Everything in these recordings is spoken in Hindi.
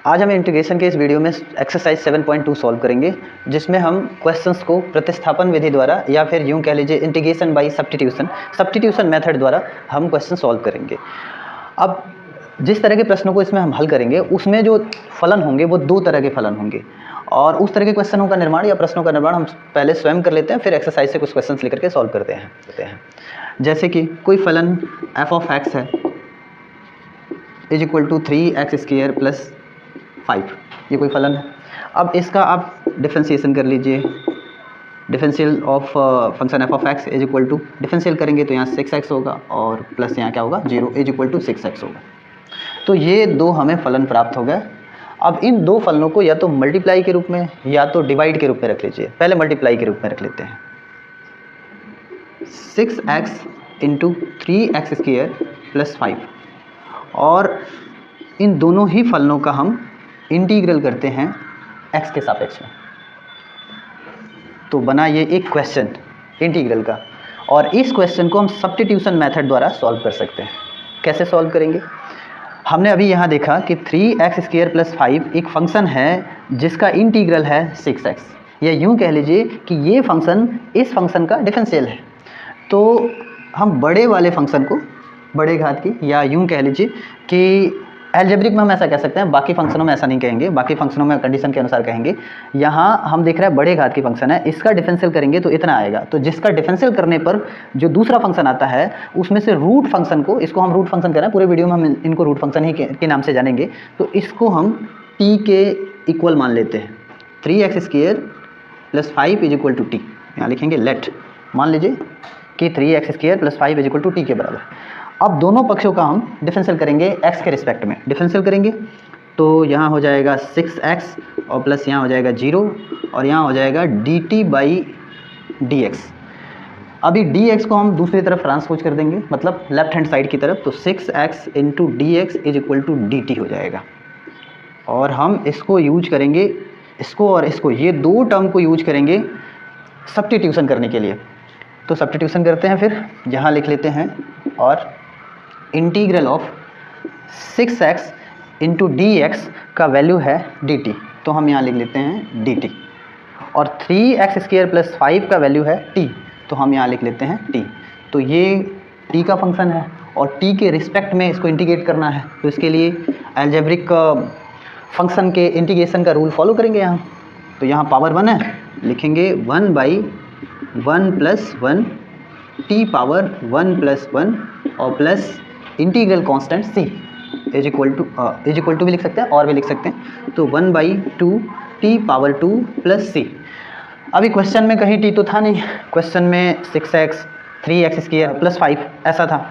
आज हम इंटीग्रेशन के इस वीडियो में एक्सरसाइज 7.2 सॉल्व करेंगे, जिसमें हम क्वेश्चंस को प्रतिस्थापन विधि द्वारा या फिर यूं कह लीजिए इंटीग्रेशन बाय सब्स्टिट्यूशन मेथड द्वारा हम क्वेश्चन सॉल्व करेंगे। अब जिस तरह के प्रश्नों को इसमें हम हल करेंगे उसमें जो फलन होंगे वो दो तरह के फलन होंगे, और उस तरह के क्वेश्चनों का निर्माण या प्रश्नों का निर्माण हम पहले स्वयं कर लेते हैं, फिर एक्सरसाइज से कुछ क्वेश्चंस लेकर के सॉल्व करते हैं। जैसे कि कोई फलन f ऑफ x है is equal to 3x² plus 5, ये कोई फलन है। अब इसका आप डिफरेंशिएशन कर लीजिए। Differential of function f of x is equal to, differential करेंगे तो यहाँ 6x होगा और प्लस यहाँ क्या होगा 0 इज इक्वल टू 6x होगा। तो ये दो हमें फलन प्राप्त हो गए। अब इन दो फलनों को या तो मल्टीप्लाई के रूप में या तो डिवाइड के रूप में रख लीजिए। पहले मल्टीप्लाई के रूप में रख लेते हैं। 6x इंटू 3x² प्लस 5, और इन दोनों ही फलनों का हम इंटीग्रल करते हैं x के सापेक्ष में। तो बना ये एक क्वेश्चन इंटीग्रल का, और इस क्वेश्चन को हम सब्स्टिट्यूशन मेथड द्वारा सॉल्व कर सकते हैं। कैसे सॉल्व करेंगे? हमने अभी यहाँ देखा कि 3x² प्लस 5 एक फंक्शन है जिसका इंटीग्रल है 6x, या यूँ कह लीजिए कि ये फंक्शन इस फंक्शन का डिफरेंशियल है। तो हम बड़े वाले फंक्शन को, बड़े घात की, या यूँ कह लीजिए कि एल्जेब्रिक में हम ऐसा कह सकते हैं, बाकी फंक्शनों में ऐसा नहीं कहेंगे, बाकी फंक्शनों में कंडीशन के अनुसार कहेंगे। यहाँ हम देख रहे हैं बड़े घात की फंक्शन है, इसका डिफरेंशियल करेंगे तो इतना आएगा। तो जिसका डिफरेंशियल करने पर जो दूसरा फंक्शन आता है उसमें से रूट फंक्शन को, इसको हम रूट फंक्शन कह रहे हैं, पूरे वीडियो में हम इनको रूट फंक्शन ही के नाम से जानेंगे। तो इसको हम t के इक्वल मान लेते हैं। 3x² plus 5 is equal to T, यहाँ लिखेंगे लेट, मान लीजिए कि 3x² plus 5 is equal to T के बराबर। अब दोनों पक्षों का हम डिफरेंशियल करेंगे x के रिस्पेक्ट में। डिफरेंशियल करेंगे तो यहाँ हो जाएगा 6x और प्लस यहाँ हो जाएगा 0 और यहाँ हो जाएगा dt बाई dx। अभी dx को हम दूसरी तरफ ट्रांसपोज कर देंगे, मतलब लेफ्ट हैंड साइड की तरफ। तो 6x into dx is equal to dt हो जाएगा। और हम इसको यूज करेंगे, इसको और इसको, ये दो टर्म को यूज करेंगे सब्स्टिट्यूशन करने के लिए। तो सब्स्टिट्यूशन करते हैं, फिर यहाँ लिख लेते हैं, और integral of 6x into dx का वैल्यू है dt, तो हम यहाँ लिख लेते हैं dt। और 3x² प्लस 5 का वैल्यू है t, तो हम यहाँ लिख लेते हैं t। तो ये t का फंक्शन है और t के रिस्पेक्ट में इसको इंटीग्रेट करना है, तो इसके लिए एल्जेब्रिक फंक्शन के इंटीग्रेशन का रूल फॉलो करेंगे यहाँ। तो यहाँ पावर 1 है, लिखेंगे 1/1 प्लस 1 t पावर 1 प्लस 1 और plus integral constant c is equal to भी लिख सकते हैं और भी लिख सकते हैं। तो 1/2 t पावर 2 प्लस c। अभी क्वेश्चन में कहीं t तो था नहीं, क्वेश्चन में 6x 3x² प्लस 5 ऐसा था,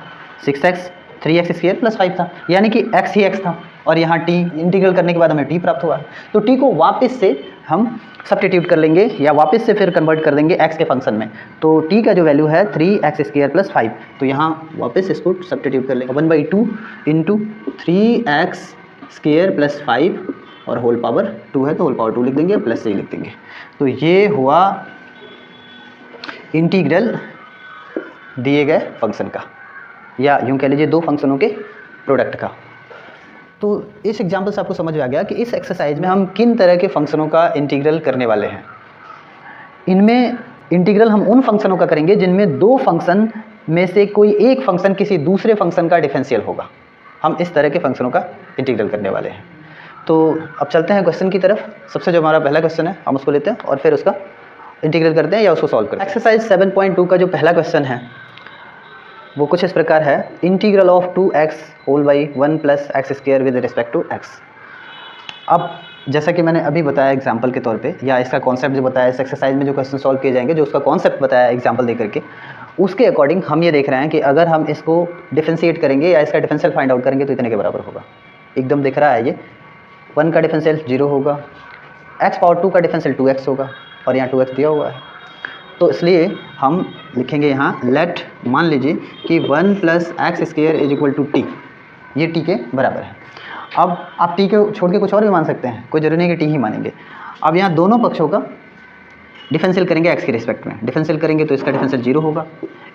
6x 3x² प्लस 5 था, यानी कि x ही x था, और यहाँ t इंटीग्रल करने के बाद हमें t प्राप्त हुआ। तो t को वापस से हम सब्स्टिट्यूट कर लेंगे या वापस से फिर कन्वर्ट कर देंगे x के फंक्शन में। तो t का जो वैल्यू है 3x² प्लस 5, तो यहाँ वापस इसको सब्स्टिट्यूट कर लेंगे। 1/2 इंटू 3x² प्लस 5 और होल पावर 2 है तो होल पावर 2 लिख देंगे, प्लस से ही लिख देंगे। तो ये हुआ इंटीग्रल दिए गए फंक्शन का, या यूँ कह लीजिए दो फंक्शनों के प्रोडक्ट का। तो इस एग्जाम्पल से आपको समझ में आ गया कि इस एक्सरसाइज में हम किन तरह के फंक्शनों का इंटीग्रल करने वाले हैं। इनमें इंटीग्रल हम उन फंक्शनों का करेंगे जिनमें दो फंक्शन में से कोई एक फंक्शन किसी दूसरे फंक्शन का डिफरेंशियल होगा। हम इस तरह के फंक्शनों का इंटीग्रल करने वाले हैं। तो अब चलते हैं क्वेश्चन की तरफ। सबसे जो हमारा पहला क्वेश्चन है हम उसको लेते हैं और फिर उसका इंटीग्रल करते हैं या उसको सॉल्व करते हैं। एक्सरसाइज 7.2 का जो पहला क्वेश्चन है वो कुछ इस प्रकार है। Integral of 2x whole by 1 plus x² with respect to x। अब जैसा कि मैंने अभी बताया एग्जांपल के तौर पे, या इसका कॉन्सेप्ट जो बताया इस एक्सरसाइज में जो क्वेश्चन सॉल्व किए जाएंगे, जो उसका कॉन्सेप्ट बताया एग्जांपल दे करके, उसके अकॉर्डिंग हम ये देख रहे हैं कि अगर हम इसको डिफरेंशिएट करेंगे या इसका डिफरेंशियल फाइंड आउट करेंगे तो इतने के बराबर होगा। एकदम दिख रहा है ये 1 का डिफरेंशियल 0 होगा, x पावर 2 का डिफरेंशियल 2x होगा, और यहाँ 2x दिया हुआ है। तो इसलिए हम लिखेंगे यहाँ लेट, मान लीजिए कि 1 plus x² is equal to T, ये t के बराबर है। अब आप t को छोड़ के कुछ और भी मान सकते हैं, कोई जरूरी नहीं कि t ही मानेंगे। अब यहाँ दोनों पक्षों का डिफरेंशियल करेंगे x के रिस्पेक्ट में। डिफरेंशियल करेंगे तो इसका डिफरेंशियल 0 होगा,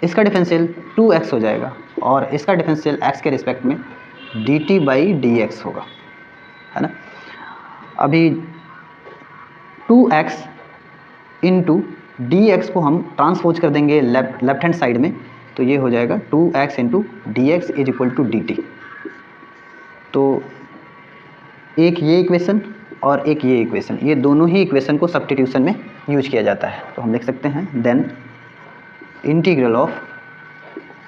इसका डिफरेंशियल 2x हो जाएगा, और इसका डिफरेंशियल x के रिस्पेक्ट में dt बाई dx होगा, है ना। अभी 2x इंटू डी एक्स को हम ट्रांसपोज कर देंगे लेफ्ट हैंड साइड में, तो ये हो जाएगा 2x into D X is equal to D T. तो एक ये इक्वेशन और एक ये इक्वेशन, ये दोनों ही इक्वेशन को सब्स्टिट्यूशन में यूज किया जाता है। तो हम लिख सकते हैं then integral of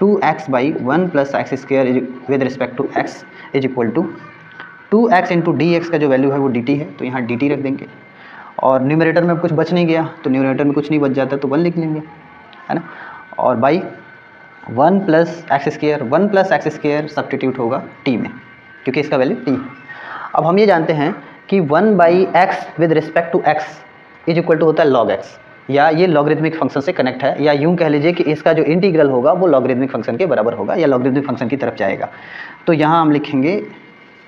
2x by 1 plus X square with respect to x is equal to 2x into D X का जो वैल्यू है वो dt है, तो यहाँ dt रख देंगे। और न्यूमरेटर में कुछ बच नहीं गया, तो न्यूमरेटर में कुछ नहीं बच जाता तो 1 लिख लेंगे, है ना। और by 1 plus X square substitute होगा t में, क्योंकि इसका वैल्यू t है। अब हम ये जानते हैं कि 1 by X with respect to x is equal to होता है log x, या ये लॉगरिथमिक फंक्शन से कनेक्ट है, या यूँ कह लीजिए कि इसका जो इंटीग्रल होगा वो लॉगरिथमिक फंक्शन के बराबर होगा या लॉगरिथमिक फंक्शन की तरफ जाएगा। तो यहाँ हम लिखेंगे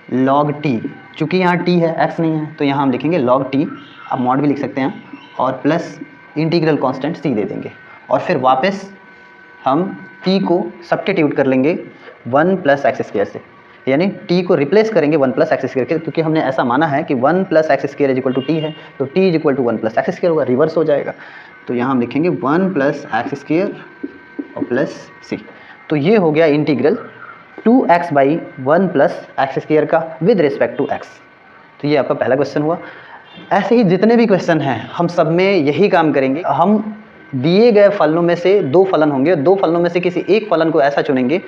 log t, चूँकि यहाँ t है x नहीं है, तो यहाँ हम लिखेंगे log t, अब मॉड भी लिख सकते हैं, और प्लस इंटीग्रल कांस्टेंट c दे देंगे। और फिर वापस हम t को सब्स्टिट्यूट कर लेंगे 1 प्लस एक्स स्क्वायर से, यानी t को रिप्लेस करेंगे 1 प्लस एक्स स्क्वायर के, क्योंकि हमने ऐसा माना है कि 1 plus X square is equal to t है, तो t is equal to 1 plus X square होगा, रिवर्स हो जाएगा। तो यहाँ हम लिखेंगे 1 प्लस एक्स स्क्वायर और प्लस c। तो ये हो गया integral 2x by 1 plus X square का विद रिस्पेक्ट टू x। तो ये आपका पहला क्वेश्चन हुआ। ऐसे ही जितने भी क्वेश्चन हैं हम सब में यही काम करेंगे। हम दिए गए फलनों में से 2 फलन होंगे, 2 फलनों में से किसी एक फलन को ऐसा चुनेंगे,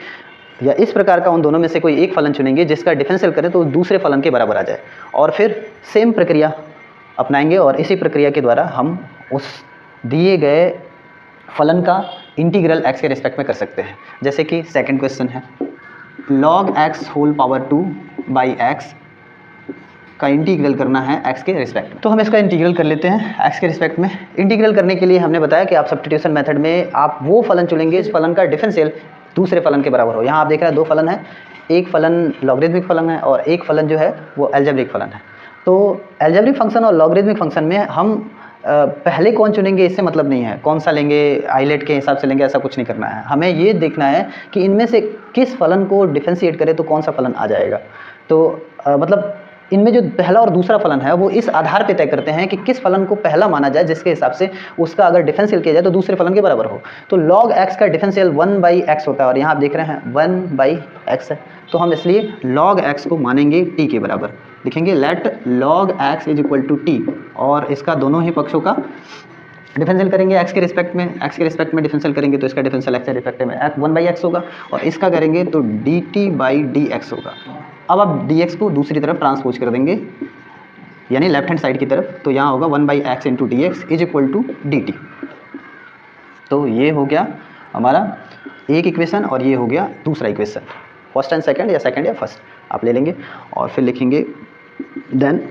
या इस प्रकार का उन दोनों में से कोई एक फलन चुनेंगे जिसका डिफरेंशियल करें तो दूसरे फलन के बराबर आ जाए, और फिर सेम प्रक्रिया अपनाएंगे, और इसी प्रक्रिया के द्वारा हम उस दिए गए फलन का इंटीग्रल x के रिस्पेक्ट में कर सकते हैं। जैसे कि सेकंड क्वेश्चन है log x whole power 2 by x का इंटीग्रल करना है x के रिस्पेक्ट में। तो हम इसका इंटीग्रल कर लेते हैं x के रिस्पेक्ट में। इंटीग्रल करने के लिए हमने बताया कि आप सब्स्टिट्यूशन मेथड में आप वो फलन चुनेंगे इस फलन का डिफरेंशियल दूसरे फलन के बराबर हो। यहाँ आप देख रहे हैं 2 फलन है, एक फलन लॉगरिथमिक फलन है और एक फलन जो है वो अलजेब्रिक फलन है। तो अलजेब्रिक फंक्शन और लॉगरिथमिक फंक्शन में हम पहले कौन चुनेंगे इससे मतलब नहीं है, कौन सा लेंगे आइलेट के हिसाब से लेंगे ऐसा कुछ नहीं करना है। हमें ये देखना है कि इनमें से किस फलन को डिफरेंशिएट करें तो कौन सा फलन आ जाएगा। तो मतलब इनमें जो पहला और दूसरा फलन है वो इस आधार पे तय करते हैं कि किस फलन को पहला माना जाए, जिसके हिसाब से उसका अगर डिफरेंशियल किया जाए तो दूसरे फलन के बराबर हो। तो log x का डिफरेंशियल 1 बाई एक्स होता है, और यहाँ आप देख रहे हैं 1 बाई एक्स है, तो हम इसलिए log x को मानेंगे t के बराबर, लिखेंगे let log x is equal to t, और इसका दोनों ही पक्षों का डिफरेंशियल करेंगे x के रिस्पेक्ट में, x के रिस्पेक्ट में डिफरेंशियल करेंगे तो इसका डिफरेंशियल x के रिस्पेक्ट में 1 बाई एक्स होगा, और इसका करेंगे तो dt बाई डी एक्स होगा। अब आप dx को दूसरी तरफ ट्रांसपोज कर देंगे, यानी लेफ्ट हैंड साइड की तरफ, तो यहाँ होगा 1 by X into D X is equal to D T. तो ये हो गया हमारा एक इक्वेशन, और ये हो गया दूसरा इक्वेशन, फर्स्ट एंड सेकंड या सेकंड या फर्स्ट आप ले लेंगे, और फिर लिखेंगे देन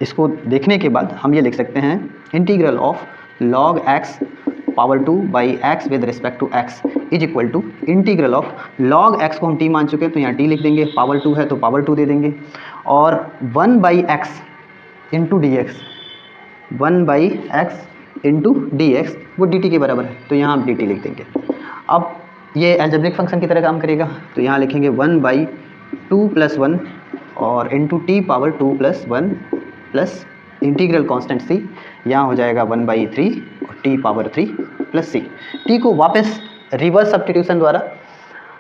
इसको देखने के बाद हम ये लिख सकते हैं integral of log x power 2 by X with respect to x is equal to integral of log x को हम t मान चुके हैं तो यहाँ t लिख देंगे, पावर 2 है तो पावर 2 दे देंगे, और 1 by X into D x, 1 by X into D x वो dt के बराबर है, तो यहाँ हम dt लिख देंगे। अब ये अलजेब्रिक फंक्शन की तरह काम करेगा, तो यहाँ लिखेंगे 1 बाई 2 प्लस 1 और into T power 2 plus 1 plus integral constant c, यहाँ हो जाएगा 1 बाई 3 और T power 3 plus c। T को वापस रिवर्स सब्स्टिट्यूशन द्वारा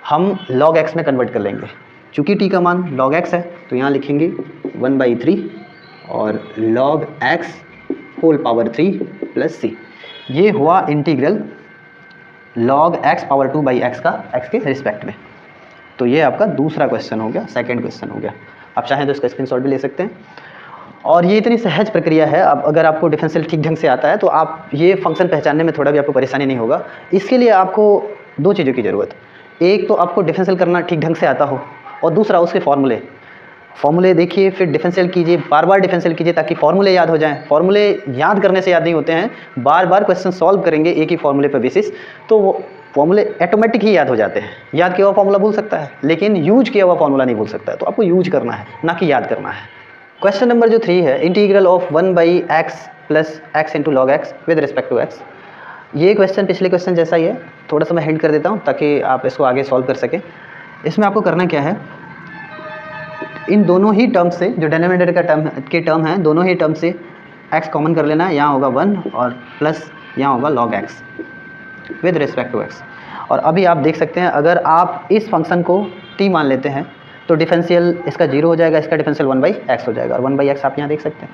हम log x में कन्वर्ट कर लेंगे, चूँकि t का मान log x है तो यहाँ लिखेंगे 1 बाई 3 और log x whole power 3 plus c। ये हुआ integral log x power 2 by X का x के रिस्पेक्ट में। तो ये आपका दूसरा क्वेश्चन हो गया, सेकंड क्वेश्चन हो गया। आप चाहें तो इसका स्क्रीनशॉट भी ले सकते हैं। और ये इतनी सहज प्रक्रिया है, अब अगर आपको डिफरेंशियल ठीक ढंग से आता है तो आप ये फंक्शन पहचानने में थोड़ा भी आपको परेशानी नहीं होगा। इसके लिए आपको 2 चीज़ों की ज़रूरत, एक तो आपको डिफरेंशियल करना ठीक ढंग से आता हो, और दूसरा उसके फॉर्मूले देखिए, फिर डिफरेंशियल कीजिए, बार बार डिफरेंशियल कीजिए ताकि फॉर्मूले याद हो जाएं। फॉर्मूले याद करने से याद नहीं होते हैं, बार बार क्वेश्चन सॉल्व करेंगे एक ही फॉर्मूले पर बेसिस, तो वो फॉर्मूले ऑटोमेटिक ही याद हो जाते हैं। याद किया हुआ फॉर्मूला भूल सकता है लेकिन यूज किया हुआ फॉर्मूला नहीं भूल सकता है, तो आपको यूज करना है ना कि याद करना है। क्वेश्चन नंबर जो 3 है, integral of 1 by X plus X into log X with respect to X. ये क्वेश्चन पिछले क्वेश्चन जैसा ही है, थोड़ा सा मैं हिंट कर देता हूँ ताकि आप इसको आगे सॉल्व कर सकें। इसमें आपको करना क्या है, इन दोनों ही टर्म से, जो डिनोमिनेटर का टर्म है, दोनों ही टर्म से x कॉमन कर लेना है। यहाँ होगा 1 और प्लस यहाँ होगा log x with respect to x। और अभी आप देख सकते हैं, अगर आप इस फंक्शन को t मान लेते हैं तो डिफरेंशियल इसका 0 हो जाएगा, इसका डिफरेंशियल 1/x हो जाएगा। और 1/x आप यहाँ देख सकते हैं।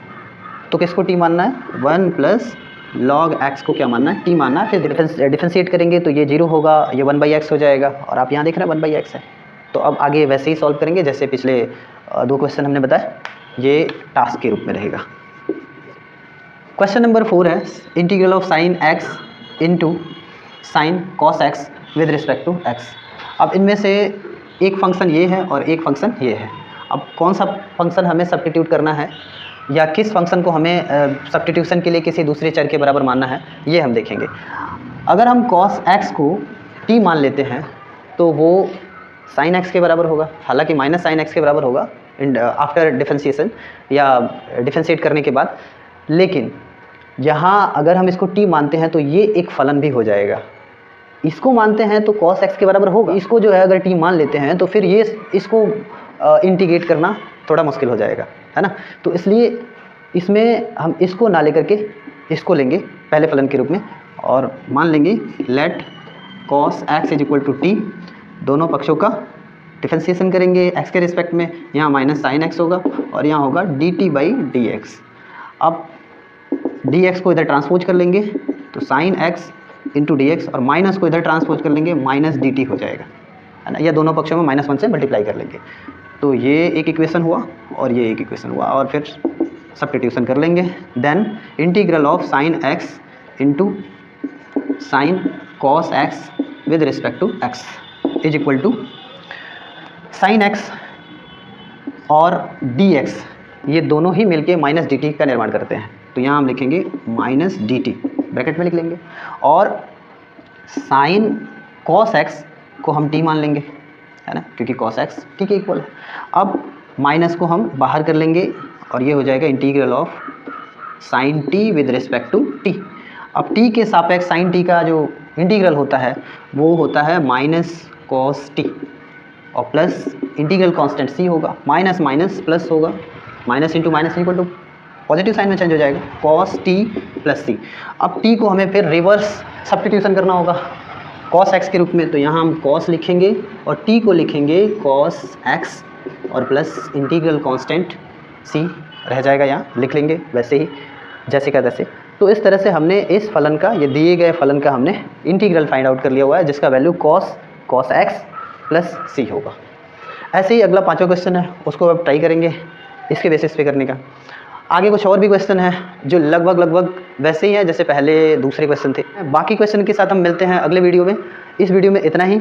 तो किसको t मानना है? 1 प्लस log x को क्या मानना है? t मानना है। फिर डिफरेंशिएट करेंगे तो ये 0 होगा, ये 1/x हो जाएगा। और आप यहाँ देख रहे हैं 1/x है। तो अब आगे वैसे ही सॉल्व करेंगे जैसे पिछले 2 क्वेश्चन हमने बताया, ये टास्क के रूप में रहेगा। क्वेश्चन नंबर 4 है integral of sine x into sine cos x with respect to x। अब इनमें से एक फंक्शन ये है और एक फंक्शन ये है। अब कौन सा फंक्शन हमें सब्स्टिट्यूट करना है या किस फंक्शन को हमें सब्स्टिट्यूशन के लिए किसी दूसरे चर के बराबर मानना है, ये हम देखेंगे। अगर हम cos x को t मान लेते हैं तो वो sin x के बराबर होगा, हालांकि माइनस साइन x के बराबर होगा आफ्टर डिफरेंशिएशन या डिफरेंशिएट करने के बाद। लेकिन यहाँ अगर हम इसको t मानते हैं तो ये एक फलन भी हो जाएगा। इसको मानते हैं तो cos x के बराबर होगा, इसको जो है अगर t मान लेते हैं तो फिर ये इसको इंटीग्रेट करना थोड़ा मुश्किल हो जाएगा, है ना। तो इसलिए इसमें हम इसको ना लेकर के इसको लेंगे पहले फलन के रूप में और मान लेंगे let cos x is equal to t। दोनों पक्षों का डिफरेंशिएशन करेंगे x के रिस्पेक्ट में। यहाँ माइनस साइन x होगा और यहाँ होगा dt/dx। अब dx को इधर ट्रांसपोज कर लेंगे तो sine x into D x, और माइनस को इधर ट्रांसपोज कर लेंगे माइनस डी टी हो जाएगा, है ना। या दोनों पक्षों में -1 से मल्टीप्लाई कर लेंगे। तो ये एक इक्वेशन हुआ और ये एक इक्वेशन हुआ, और फिर सब्स्टिट्यूशन कर लेंगे। Then integral of sine x into sine cos x with respect to x is equal to sine x और डी एक्स, ये दोनों ही मिलके माइनस डी टी का निर्माण करते हैं। तो यहाँ हम लिखेंगे माइनस डी टी, ब्रैकेट में लिख लेंगे, और साइन कॉस एक्स को हम t मान लेंगे, है ना, क्योंकि cos x t के इक्वल है। अब माइनस को हम बाहर कर लेंगे और ये हो जाएगा integral of sine t with respect to t। अब t के सापेक्ष साइन t का जो इंटीग्रल होता है वो होता है माइनस कॉस t, और प्लस इंटीग्रल कांस्टेंट c होगा, माइनस माइनस प्लस होगा, minus into minus equal to positive sign में चेंज हो जाएगा, cos t प्लस c। अब t को हमें फिर रिवर्स सब्स्टिट्यूशन करना होगा cos x के रूप में। तो यहाँ हम cos लिखेंगे और t को लिखेंगे cos x और प्लस इंटीग्रल कांस्टेंट c रह जाएगा, यहाँ लिख लेंगे वैसे ही जैसे का तैसे। तो इस तरह से हमने इस फलन का, ये दिए गए फलन का हमने इंटीग्रल फाइंड आउट कर लिया हुआ है, जिसका value cos x plus c होगा। ऐसे ही अगला 5वां क्वेश्चन है, उसको अब ट्राई करेंगे इसके बेसिस पे करने का। आगे कुछ और भी क्वेश्चन है जो लगभग वैसे ही हैं जैसे पहले दूसरे क्वेश्चन थे। बाकी क्वेश्चन के साथ हम मिलते हैं अगले वीडियो में। इस वीडियो में इतना ही।